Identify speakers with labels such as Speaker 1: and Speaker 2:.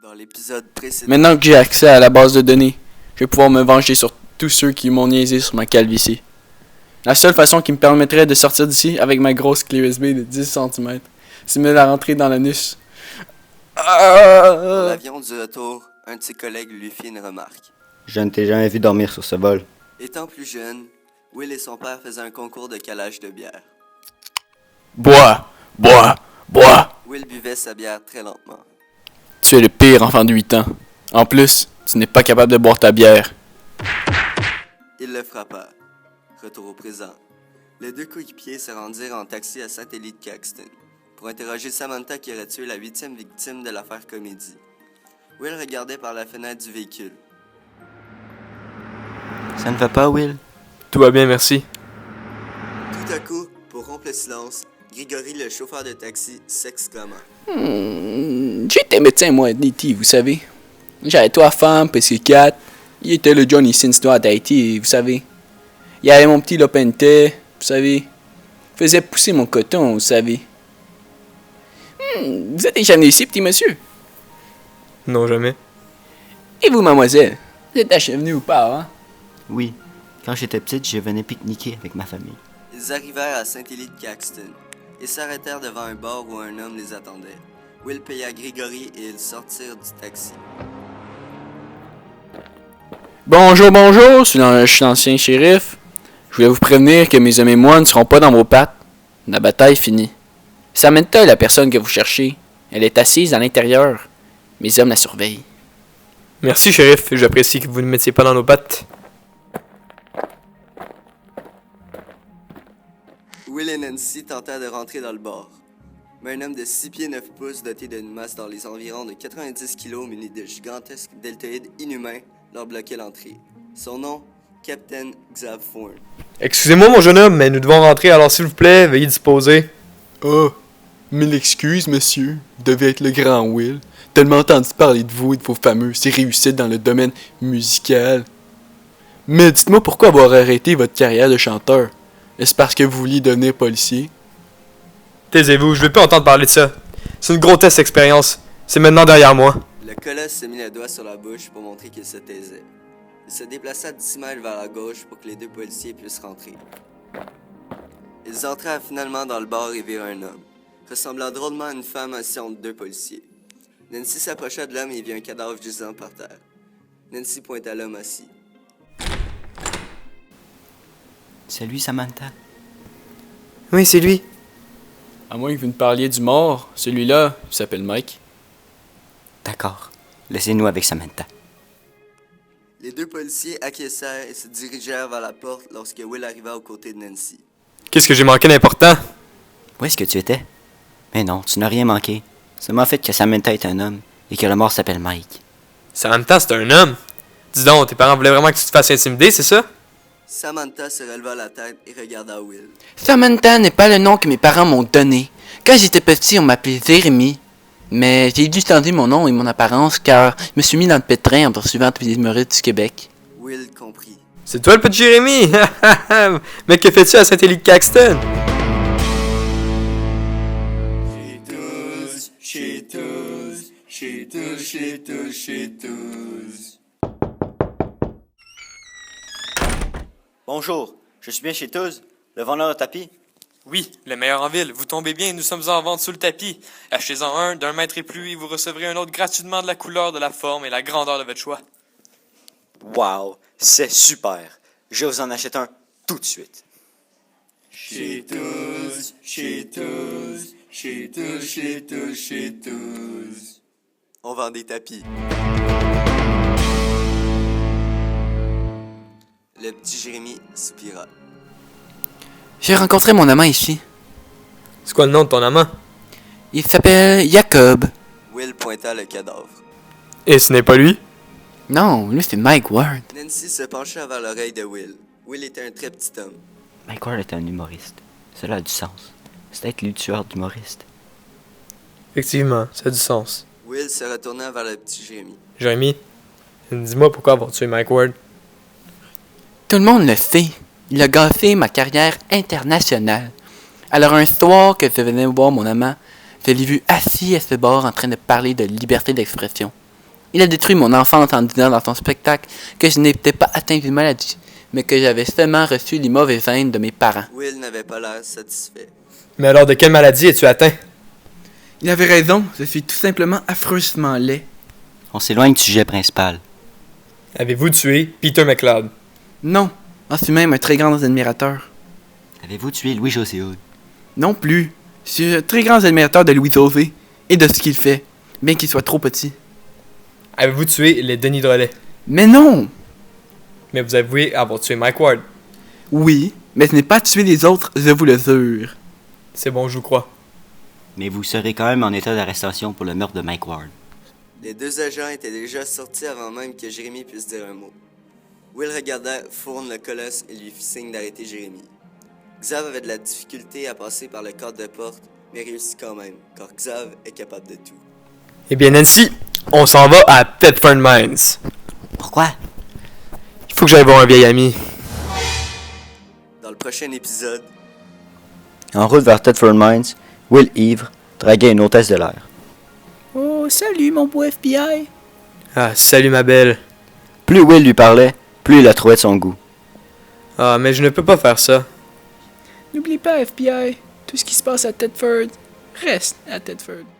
Speaker 1: Dans l'épisode précédent.
Speaker 2: Maintenant que j'ai accès à la base de données, je vais pouvoir me venger sur tous ceux qui m'ont niaisé sur ma calvitie. La seule façon qui me permettrait de sortir d'ici avec ma grosse clé USB de 10 cm, c'est me la rentrer dans l'anus.
Speaker 1: Dans l'avion du retour, un de ses collègues lui fit une remarque.
Speaker 3: Je ne t'ai jamais vu dormir sur ce vol.
Speaker 1: Étant plus jeune, Will et son père faisaient un concours de calage de bière.
Speaker 2: Bois! Bois! Bois!
Speaker 1: Will buvait sa bière très lentement.
Speaker 2: Tu es le pire enfant de 8 ans. En plus, tu n'es pas capable de boire ta bière.
Speaker 1: Il le frappa. Retour au présent. Les deux coéquipiers se rendirent en taxi à Satellite Caxton pour interroger Samantha qui aurait tué la 8e victime de l'affaire Comédie. Will regardait par la fenêtre du véhicule.
Speaker 3: Ça ne va pas, Will?
Speaker 4: Tout va bien, merci.
Speaker 1: Tout à coup, pour rompre le silence, Grigory, le chauffeur de taxi, s'exclama.
Speaker 2: J'étais médecin, moi, à Haïti, vous savez. J'avais 3 femmes, psychiatre. Il était le Johnny Sins noir d'Haïti, vous savez. Il y avait mon petit lopin de thé, vous savez. Il faisait pousser mon coton, vous savez. Vous êtes déjà venu ici, petit monsieur?
Speaker 4: Non, jamais.
Speaker 2: Et vous, mademoiselle? Vous êtes déjà venu ou pas, hein?
Speaker 3: Oui. Quand j'étais petite, je venais pique-niquer avec ma famille.
Speaker 1: Ils arrivèrent à Saint-Élie-de-Caxton et s'arrêtèrent devant un bar où un homme les attendait. Will paya Grigory et ils sortirent du taxi.
Speaker 2: Bonjour, bonjour, je suis l'ancien shérif. Je voulais vous prévenir que mes hommes et moi ne seront pas dans vos pattes. La bataille est finie. Samantha est la personne que vous cherchez. Elle est assise à l'intérieur. Mes hommes la surveillent.
Speaker 4: Merci, shérif. J'apprécie que vous ne mettiez pas dans nos pattes.
Speaker 1: Will et Nancy tentèrent de rentrer dans le bar. Mais un homme de 6 pieds 9 pouces doté d'une masse dans les environs de 90 kilos muni de gigantesques deltoïdes inhumains leur bloquait l'entrée. Son nom, Captain Xav Thorne.
Speaker 4: Excusez-moi, mon jeune homme, mais nous devons rentrer, alors s'il vous plaît, veuillez disposer.
Speaker 2: Oh, mille excuses, monsieur. Vous devez être le grand Will. Tellement entendu parler de vous et de vos fameuses réussites dans le domaine musical. Mais dites-moi pourquoi avoir arrêté votre carrière de chanteur. Est-ce parce que vous vouliez devenir policier?
Speaker 4: Taisez-vous, je veux pas entendre parler de ça. C'est une grotesque expérience. C'est maintenant derrière moi.
Speaker 1: Le colosse se mit le doigt sur la bouche pour montrer qu'il se taisait. Il se déplaça 10 mètres vers la gauche pour que les deux policiers puissent rentrer. Ils entrèrent finalement dans le bar et virent un homme, ressemblant drôlement à une femme assise entre deux policiers. Nancy s'approcha de l'homme et vit un cadavre gisant par terre. Nancy pointa l'homme assis.
Speaker 3: C'est lui, Samantha?
Speaker 4: Oui, c'est lui.
Speaker 2: À moins que vous ne parliez du mort, celui-là, il s'appelle Mike.
Speaker 3: D'accord. Laissez-nous avec Samantha.
Speaker 1: Les deux policiers acquiescèrent et se dirigèrent vers la porte lorsque Will arriva aux côtés de Nancy.
Speaker 4: Qu'est-ce que j'ai manqué d'important?
Speaker 3: Où est-ce que tu étais? Mais non, tu n'as rien manqué. Seulement le fait que Samantha est un homme et que le mort s'appelle Mike.
Speaker 4: Samantha, c'est un homme. Dis donc, tes parents voulaient vraiment que tu te fasses intimider, c'est ça?
Speaker 1: Samantha se releva la tête et regarda Will.
Speaker 2: Samantha n'est pas le nom que mes parents m'ont donné. Quand j'étais petit, on m'appelait Jérémy. Mais j'ai dû changer mon nom et mon apparence car je me suis mis dans le pétrin en poursuivant tous les humoristes du Québec.
Speaker 1: Will comprit.
Speaker 4: C'est toi le petit Jérémy! Mais que fais-tu à Saint-Élie-de-Caxton?
Speaker 3: Bonjour, je suis bien chez Touze, le vendeur de tapis.
Speaker 4: Oui, le meilleur en ville. Vous tombez bien, nous sommes en vente sous le tapis. Achetez-en un d'un mètre et plus et vous recevrez un autre gratuitement de la couleur, de la forme et la grandeur de votre choix.
Speaker 3: Wow, c'est super. Je vous en achète un tout de suite.
Speaker 1: On vend des tapis. Le petit Jérémy soupira.
Speaker 2: J'ai rencontré mon amant ici.
Speaker 4: C'est quoi le nom de ton amant?
Speaker 2: Il s'appelle Jacob.
Speaker 1: Will pointa le cadavre.
Speaker 4: Et ce n'est pas lui?
Speaker 2: Non, lui c'est Mike Ward.
Speaker 1: Nancy se pencha vers l'oreille de Will. Will était un très petit homme.
Speaker 3: Mike Ward est un humoriste. Cela a du sens. C'est être le tueur d'humoriste.
Speaker 4: Effectivement, ça a du sens.
Speaker 1: Will se retourna vers le petit Jérémy.
Speaker 4: Jérémy, dis-moi pourquoi avoir tué Mike Ward.
Speaker 2: Tout le monde le fait. Il a gâché ma carrière internationale. Alors un soir que je venais voir mon amant, je l'ai vu assis à ce bar en train de parler de liberté d'expression. Il a détruit mon enfance en disant dans son spectacle que je n'étais pas atteint d'une maladie, mais que j'avais seulement reçu les mauvais gènes de mes parents.
Speaker 1: Will n'avait pas l'air satisfait.
Speaker 5: Mais alors, de quelle maladie es-tu atteint?
Speaker 2: Il avait raison, je suis tout simplement affreusement laid.
Speaker 3: On s'éloigne du sujet principal.
Speaker 5: Avez-vous tué Peter McLeod?
Speaker 2: Non, j'en suis même un très grand admirateur.
Speaker 3: Avez-vous tué Louis-José Hood?
Speaker 2: Non plus, je suis un très grand admirateur de Louis-José et de ce qu'il fait, bien qu'il soit trop petit.
Speaker 5: Avez-vous tué les Denis Drolet?
Speaker 2: Mais non!
Speaker 5: Mais vous avouez avoir tué Mike Ward.
Speaker 2: Oui, mais ce n'est pas tuer les autres, je vous le jure.
Speaker 5: C'est bon, je vous crois.
Speaker 3: Mais vous serez quand même en état d'arrestation pour le meurtre de Mike Ward.
Speaker 1: Les deux agents étaient déjà sortis avant même que Jérémy puisse dire un mot. Will regarda Fourne le colosse et lui fit signe d'arrêter Jérémy. Xav avait de la difficulté à passer par le cadre de porte, mais réussit quand même, car Xav est capable de tout.
Speaker 5: Eh bien, Nancy, on s'en va à Thetford Mines.
Speaker 3: Pourquoi?
Speaker 5: Il faut que j'aille voir un vieil ami.
Speaker 1: Dans le prochain épisode,
Speaker 3: En route vers Thetford Mines, Will ivre draguait une hôtesse de l'air.
Speaker 2: Oh, salut mon beau FBI!
Speaker 5: Ah, salut ma belle.
Speaker 3: Plus Will lui parlait, plus il la trouvait de son goût.
Speaker 5: Ah, mais je ne peux pas faire ça.
Speaker 2: N'oublie pas, FBI, tout ce qui se passe à Tedford reste à Tedford.